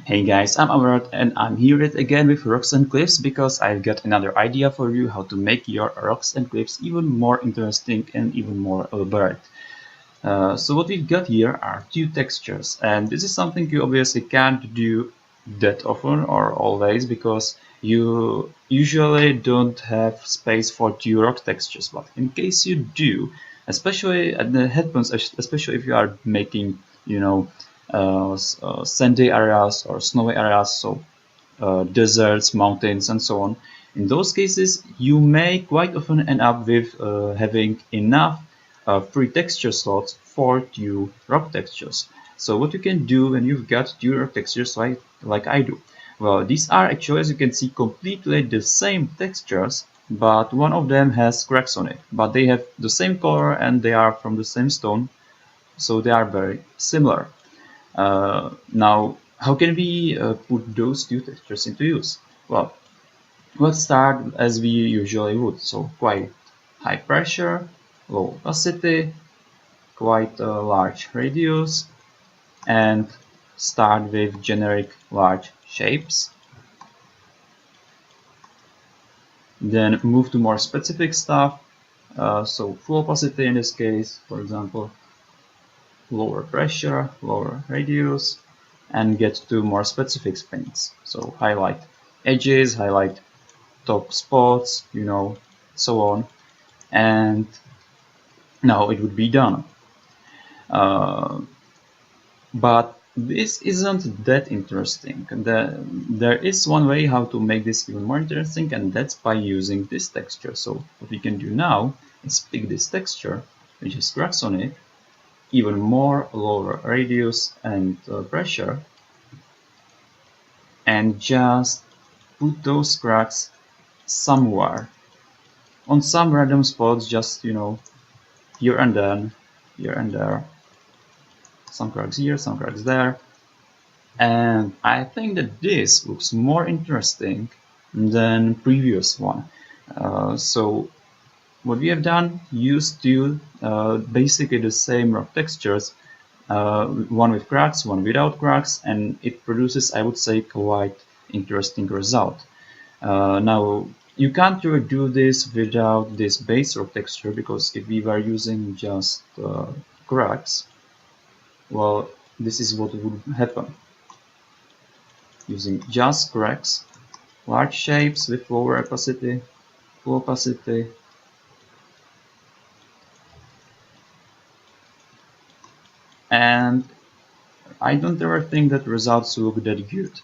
Hey guys, I'm Amaroth and I'm here yet again with rocks and cliffs because I've got another idea for you how to make your rocks and cliffs even more interesting and even more elaborate. So what we've got here are two textures, and this is something you obviously can't do that often or always because you usually don't have space for two rock textures. But in case you do, especially at the headphones, especially if you are making, sandy areas or snowy areas, so deserts, mountains, and so on. In those cases, you may quite often end up with having enough free texture slots for two rock textures. So what you can do when you've got two rock textures like I do, well, these are actually, as you can see, completely the same textures, but one of them has cracks on it. But they have the same color and they are from the same stone, so they are very similar. Now, how can we put those two textures into use? Well, let's start as we usually would. So quite high pressure, low opacity, quite a large radius, and start with generic large shapes. Then move to more specific stuff. So full opacity in this case, for example, lower pressure, lower radius, and get to more specific things. So highlight edges, highlight top spots, so on. And now it would be done. But this isn't that interesting. There is one way how to make this even more interesting, and that's by using this texture. So what we can do now is pick this texture, which has cracks on it, even more lower radius and pressure, and just put those cracks somewhere on some random spots, just here and then, here and there, some cracks here, some cracks there. And I think that this looks more interesting than previous one. So what we have done, used to basically the same rock textures, one with cracks, one without cracks, and it produces, I would say, quite interesting result. Now, you can't really do this without this base rock texture, because if we were using just cracks, well, this is what would happen. Using just cracks, large shapes with lower opacity, full opacity, and I don't ever think that results look that good.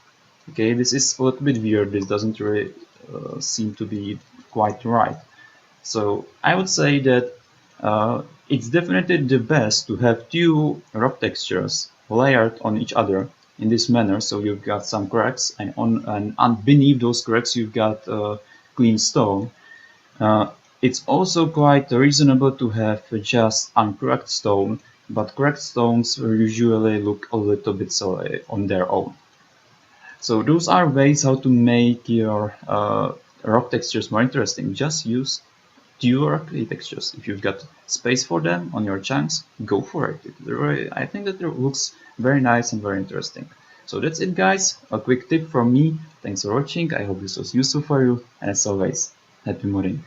Okay, this is a little bit weird. This doesn't really seem to be quite right. So I would say that it's definitely the best to have two rock textures layered on each other in this manner. So you've got some cracks, and beneath those cracks you've got clean stone. It's also quite reasonable to have just uncracked stone, but cracked stones usually look a little bit silly on their own. So those are ways how to make your rock textures more interesting. Just use dual clay textures. If you've got space for them on your chunks, go for it. I think that it looks very nice and very interesting. So that's it, guys. A quick tip from me. Thanks for watching. I hope this was useful for you. And as always, happy modding.